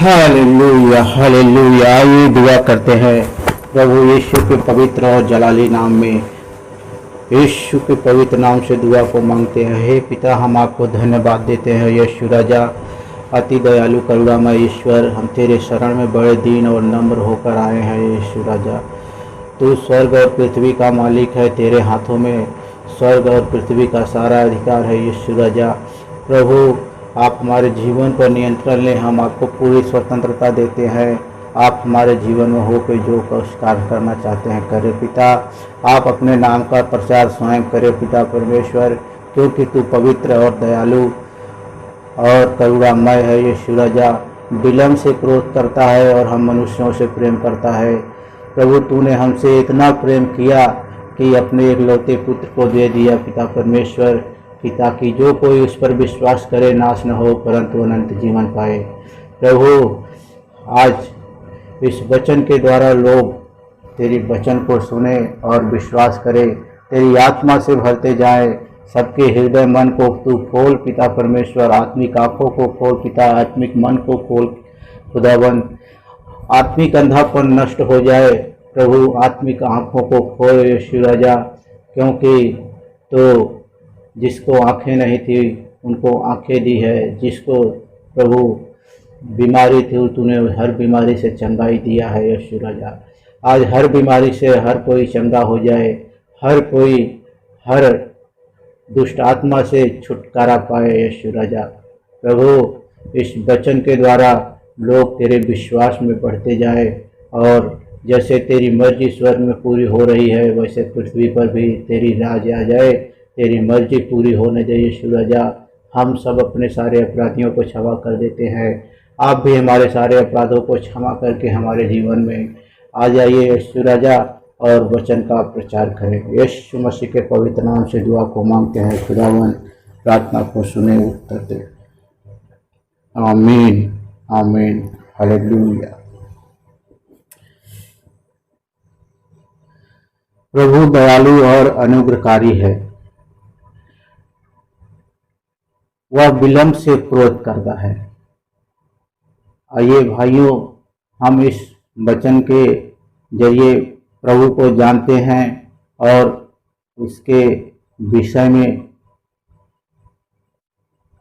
Hallelujah hallelujah. आइए दुआ करते हैं प्रभु यीशु के पवित्र और जलाली नाम में। यीशु के पवित्र नाम से दुआ को मांगते हैं। हे पिता, हम आपको धन्यवाद देते हैं यीशु राजा, अति दयालु करुणामय ईश्वर। हम तेरे शरण में बड़े दीन और नम्र होकर आए हैं यीशु राजा। तू स्वर्ग और पृथ्वी का मालिक है, तेरे हाथों में स्वर्ग और पृथ्वी का सारा अधिकार है यीशु राजा। प्रभु, आप हमारे जीवन पर नियंत्रण लें, हम आपको पूरी स्वतंत्रता देते हैं। आप हमारे जीवन में हो के जो कुछ कार्य करना चाहते हैं करें पिता। आप अपने नाम का प्रचार स्वयं करें पिता परमेश्वर, क्योंकि तू पवित्र और दयालु और करुणामय है यीशु राजा। विलम्ब से क्रोध करता है और हम मनुष्यों से प्रेम करता है। प्रभु, तूने हमसे इतना प्रेम किया कि अपने एकलौते पुत्र को दे दिया पिता परमेश्वर, कि ताकि जो कोई उस पर विश्वास करे नाश न हो परंतु अनंत जीवन पाए। प्रभु, आज इस वचन के द्वारा लोग तेरी वचन को सुने और विश्वास करें, तेरी आत्मा से भरते जाएं। सबके हृदय मन को तू खोल पिता परमेश्वर, आत्मिक आँखों को खोल पिता, आत्मिक मन को खोल खुदावन। आत्मिक अंधापन नष्ट हो जाए प्रभु, आत्मिक आँखों को खोल यीशु राजा, क्योंकि तो जिसको आंखें नहीं थी उनको आंखें दी है। जिसको प्रभु बीमारी थी तूने हर बीमारी से चंगाई दिया है यीशु राजा। आज हर बीमारी से हर कोई चंगा हो जाए, हर कोई हर दुष्ट आत्मा से छुटकारा पाए यीशु राजा। प्रभु, इस वचन के द्वारा लोग तेरे विश्वास में बढ़ते जाए और जैसे तेरी मर्जी स्वर्ग में पूरी हो रही है वैसे पृथ्वी पर भी तेरी राज आ जाए, तेरी मर्जी पूरी होने दे यीशु राजा। हम सब अपने सारे अपराधियों को क्षमा कर देते हैं, आप भी हमारे सारे अपराधों को क्षमा करके हमारे जीवन में आ जाइए यीशु राजा और वचन का प्रचार करें। यीशु मसीह के पवित्र नाम से दुआ को मांगते हैं खुदावन, प्रार्थना को सुने उत्तर दे। आमीन आमीन हालेलुया। प्रभु दयालु और अनुग्रहकारी है, वह विलम्ब से क्रोध करता है। आइए भाइयों, हम इस वचन के जरिए प्रभु को जानते हैं और उसके विषय में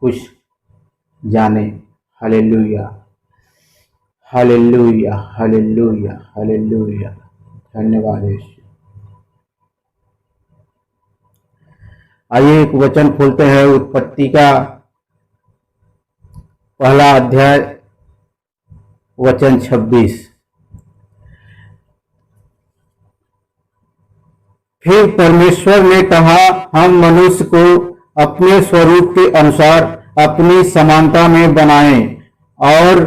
कुछ जाने। Hallelujah hallelujah hallelujah hallelujah. धन्यवाद यीशु। आइए एक वचन खोलते हैं, उत्पत्ति का पहला अध्याय वचन 26। फिर परमेश्वर ने कहा, हम मनुष्य को अपने स्वरूप के अनुसार अपनी समानता में बनाएं और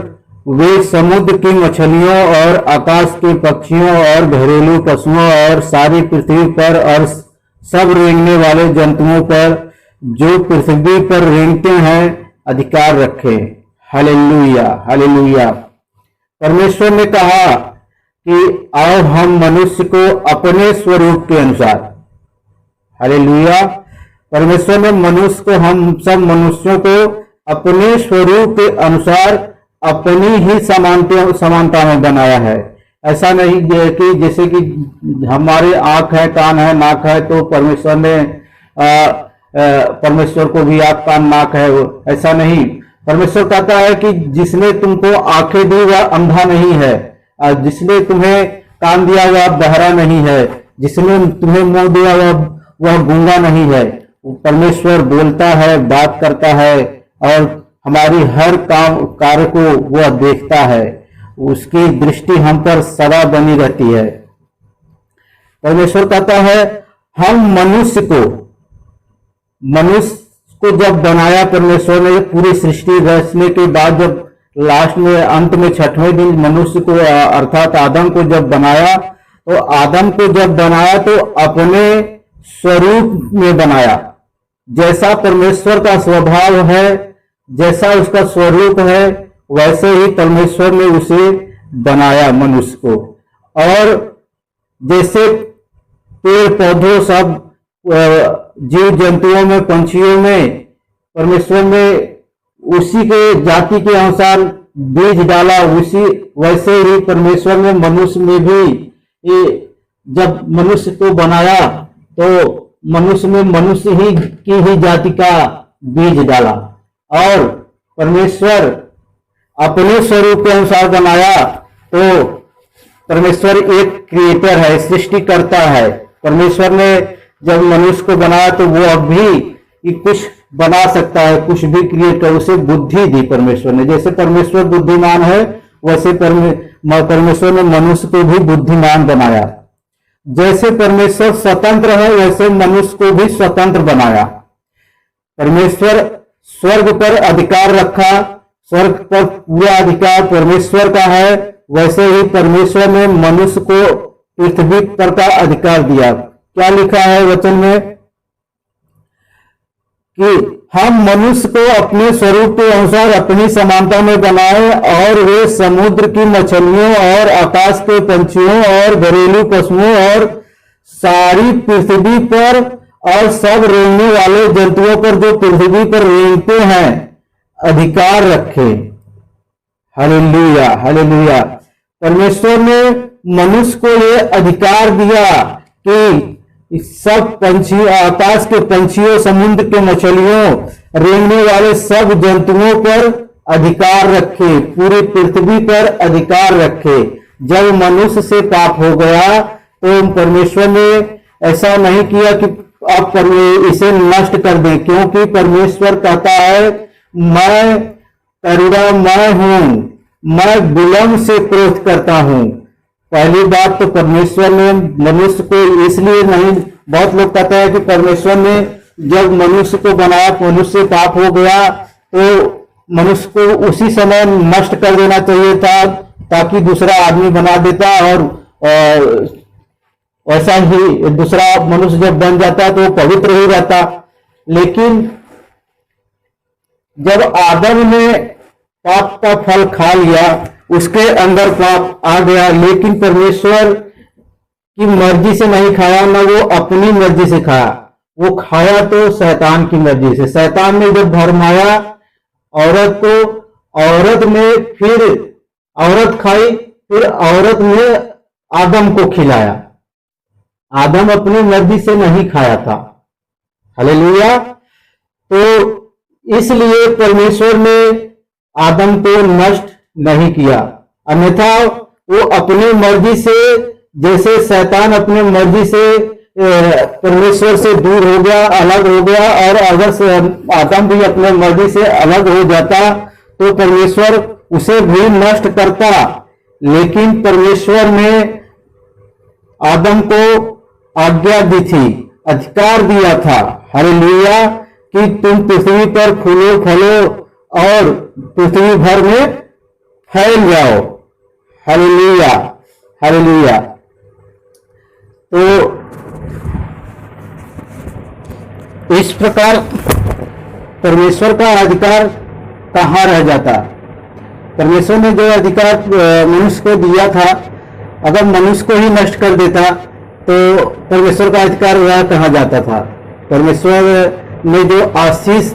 वे समुद्र की मछलियों और आकाश के पक्षियों और घरेलू पशुओं और सारी पृथ्वी पर और सब रेंगने वाले जंतुओं पर जो पृथ्वी पर रेंगते हैं अधिकार रखें। Hallelujah hallelujah. परमेश्वर ने कहा कि आओ हम मनुष्य को अपने स्वरूप के अनुसार। हालेलुया। परमेश्वर ने मनुष्य को, हम सब मनुष्यों को अपने स्वरूप के अनुसार अपनी ही समानता में बनाया है। ऐसा नहीं कि जैसे कि हमारे आंख है, कान है, नाक है तो परमेश्वर ने परमेश्वर को भी आंख, कान, नाक है, ऐसा नहीं। परमेश्वर कहता है कि जिसने तुमको आंखें दी वह अंधा नहीं है, जिसने तुम्हें कान दिया वह बहरा नहीं है, जिसने तुम्हें मुंह दिया वह गूंगा नहीं है। परमेश्वर बोलता है, बात करता है और हमारी हर काम कार्य को वह देखता है, उसकी दृष्टि हम पर सदा बनी रहती है। परमेश्वर कहता है हम मनुष्य को जब बनाया परमेश्वर ने, पूरी सृष्टि रचने के बाद जब लास्ट में अंत में छठवें दिन मनुष्य को अर्थात आदम को जब बनाया, तो आदम को जब बनाया तो अपने स्वरूप में बनाया। जैसा परमेश्वर का स्वभाव है, जैसा उसका स्वरूप है, वैसे ही परमेश्वर ने उसे बनाया मनुष्य को। और जैसे पेड़ पौधों सब जीव जंतुओं में, पंछियों में परमेश्वर ने उसी के जाति के अनुसार बीज डाला, उसी वैसे ही परमेश्वर ने मनुष्य में भी जब मनुष्य को बनाया तो मनुष्य में मनुष्य ही की ही जाति का बीज डाला और परमेश्वर अपने स्वरूप के अनुसार बनाया। तो परमेश्वर एक क्रिएटर है, सृष्टिकर्ता है। परमेश्वर ने जब मनुष्य को बनाया तो वो अब भी कुछ बना सकता है, कुछ भी क्रिएट कर, उसे बुद्धि दी परमेश्वर ने। जैसे परमेश्वर बुद्धिमान है वैसे परमेश्वर ने मनुष्य को भी बुद्धिमान बनाया। जैसे परमेश्वर स्वतंत्र है वैसे मनुष्य को भी स्वतंत्र बनाया। परमेश्वर स्वर्ग पर अधिकार रखा, स्वर्ग पर पूरा अधिकार परमेश्वर का है, वैसे ही परमेश्वर ने मनुष्य को पृथ्वी पर का अधिकार दिया। क्या लिखा है वचन में कि हम मनुष्य को अपने स्वरूप के अनुसार अपनी समानता में बनाए और वे समुद्र की मछलियों और आकाश के पंछियों और घरेलू पशुओं और सारी पृथ्वी पर और सब रेंगने वाले जंतुओं पर जो पृथ्वी पर रेंगते हैं अधिकार रखे। Hallelujah, hallelujah. परमेश्वर ने मनुष्य को ये अधिकार दिया कि सब पंछी, आकाश के पंछियों, समुद्र के मछलियों, रेंगने वाले सब जंतुओं पर अधिकार रखे, पूरी पृथ्वी पर अधिकार रखे। जब मनुष्य से पाप हो गया तो परमेश्वर ने ऐसा नहीं किया कि आप इसे नष्ट कर दें, क्योंकि परमेश्वर कहता है मैं करुणामय हूं, मैं विलंब से क्रोध करता हूं। पहली बात तो परमेश्वर ने मनुष्य को इसलिए नहीं, बहुत लोग कहते हैं कि परमेश्वर ने जब मनुष्य को बनाया, मनुष्य पाप हो गया तो मनुष्य को उसी समय नष्ट कर देना चाहिए था ताकि दूसरा आदमी बना देता और ऐसा ही दूसरा मनुष्य जब बन जाता तो वो पवित्र ही रहता। लेकिन जब आदम ने पाप का फल खा लिया, उसके अंदर पाप आ गया, लेकिन परमेश्वर की मर्जी से नहीं खाया, ना वो अपनी मर्जी से खाया, वो खाया तो शैतान की मर्जी से। शैतान ने जब भरमाया औरत को, औरत ने फिर औरत खाई, फिर औरत ने आदम को खिलाया। आदम अपनी मर्जी से नहीं खाया था। हालेलुया। तो इसलिए परमेश्वर ने आदम को नष्ट नहीं किया, अन्यथा वो अपनी मर्जी से, जैसे शैतान अपनी मर्जी से परमेश्वर से दूर हो गया, अलग हो गया, और अगर आदम भी अपनी मर्जी से अलग हो जाता तो परमेश्वर उसे भी नष्ट करता। लेकिन परमेश्वर ने आदम को आज्ञा दी थी, अधिकार दिया था, हालेलुया, कि तुम पृथ्वी पर फूलो फलो और पृथ्वी भर में फैल जाओ। Hallelujah, hallelujah. तो इस प्रकार परमेश्वर का अधिकार कहाँ रह जाता? परमेश्वर ने जो अधिकार मनुष्य को दिया था, अगर मनुष्य को ही नष्ट कर देता तो परमेश्वर का अधिकार वह कहाँ जाता था? परमेश्वर ने जो आशीष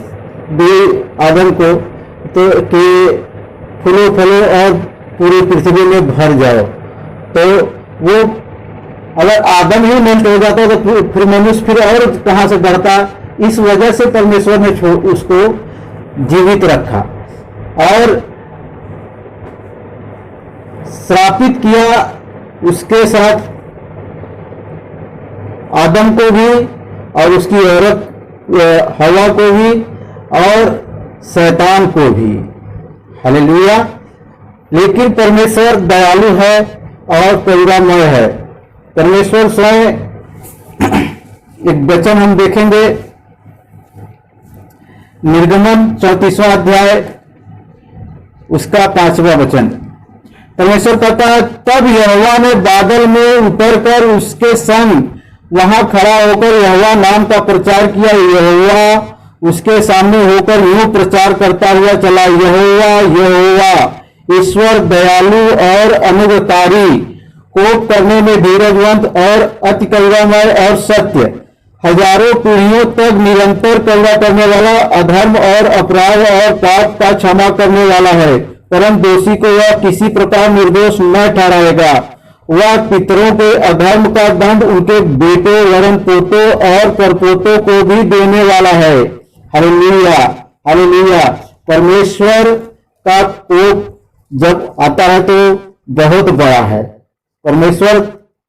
दी आदम को तो कि फूलो फलो और पूरी पृथ्वी में भर जाओ, तो वो अगर आदम ही नष्ट हो जाता तो फिर मनुष्य फिर और कहाँ से बढ़ता? इस वजह से परमेश्वर ने उसको जीवित रखा और श्रापित किया, उसके साथ आदम को भी और उसकी औरत हवा को भी और शैतान को भी। हालेलुया। लेकिन परमेश्वर दयालु है और करुणामय है। परमेश्वर स्वयं, एक वचन हम देखेंगे निर्गमन 34वां अध्याय उसका 5वां वचन। परमेश्वर कहता है, तब यहोवा ने बादल में उतरकर उसके संग वहां खड़ा होकर यहोवा नाम का प्रचार किया। यहोवा उसके सामने होकर यूं प्रचार करता हुआ चला, यहोवा यहोवा ईश्वर दयालु और अनुग्रहकारी, कोप करने में धीरजवंत और अति करुणामय और सत्य, हजारों पीढ़ियों तक निरंतर करुणा करने वाला, अधर्म और अपराध और पाप का क्षमा करने वाला है। परम दोषी को वह किसी प्रकार निर्दोष न ठहराएगा। वह पितरों के अधर्म का दंड उनके बेटों वरन पोतों और परपोतों को भी देने वाला है। Hallelujah, hallelujah. परमेश्वर का कोप जब आता है तो बहुत बड़ा है। परमेश्वर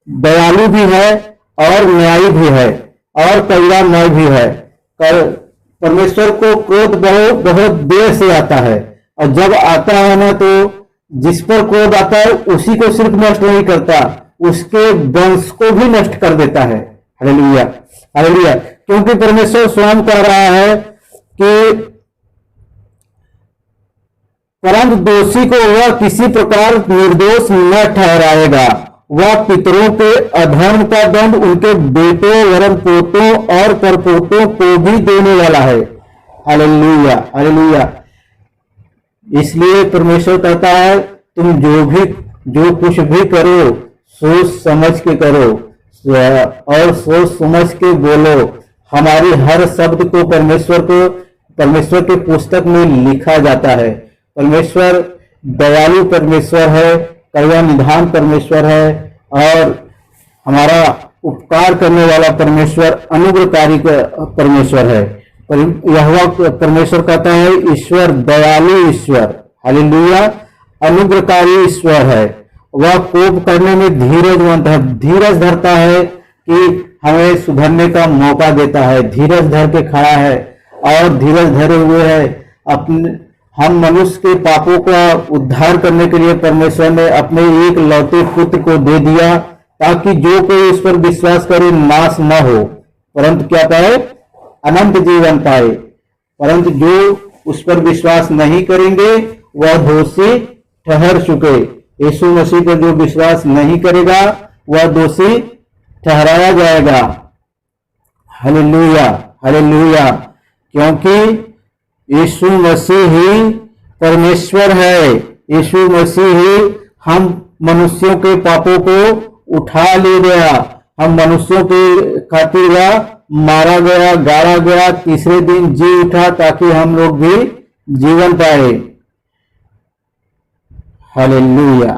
दयालु भी है और न्यायी भी है और करुणामय भी है। परमेश्वर को क्रोध बहुत बहुत देर से आता है, और जब आता है ना तो जिस पर क्रोध आता है उसी को सिर्फ नष्ट नहीं करता, उसके वंश को भी नष्ट कर देता है। Hallelujah, hallelujah. क्योंकि परमेश्वर स्वयं कह रहा है कि परंतु दोषी को वह किसी प्रकार निर्दोष न ठहराएगा। वह पितरों के अधर्म का दंड उनके बेटों वरन पोतों और परपोतों को भी देने वाला है। Hallelujah, hallelujah. इसलिए परमेश्वर कहता है तुम जो कुछ भी करो सोच समझ के करो और सोच समझ के बोलो। हमारी हर शब्द को परमेश्वर के पुस्तक में लिखा जाता है। परमेश्वर दयालु परमेश्वर है, करुणा निधान परमेश्वर है और हमारा उपकार करने वाला परमेश्वर अनुग्रहकारी परमेश्वर है। यहोवा परमेश्वर कहता है ईश्वर दयालु ईश्वर, हालेलुया, अनुग्रहकारी ईश्वर है। वह कोप करने में धीरजवंत है, धीरज धरता है कि हमें सुधरने का मौका देता है, धीरज धर के खड़ा है और धीरज धरे हुए है। हम मनुष्य के पापों का उद्धार करने के लिए परमेश्वर ने अपने एक लौते पुत्र को दे दिया, ताकि जो कोई उस पर विश्वास करे नाश न हो परंतु क्या पाए, अनंत जीवन पाए। परंतु जो उस पर विश्वास नहीं करेंगे वह दोषी ठहर चुके। यीशु मसीह पर जो विश्वास नहीं करेगा वह दोषी ठहराया जाएगा। Hallelujah, hallelujah. क्योंकि यीशु मसीह ही परमेश्वर है, यीशु मसीह ही हम मनुष्यों के पापों को उठा ले गया, हम मनुष्यों के खातिर मारा गया, गाड़ा गया, तीसरे दिन जी उठा ताकि हम लोग भी जीवन पाए। हालेलुया।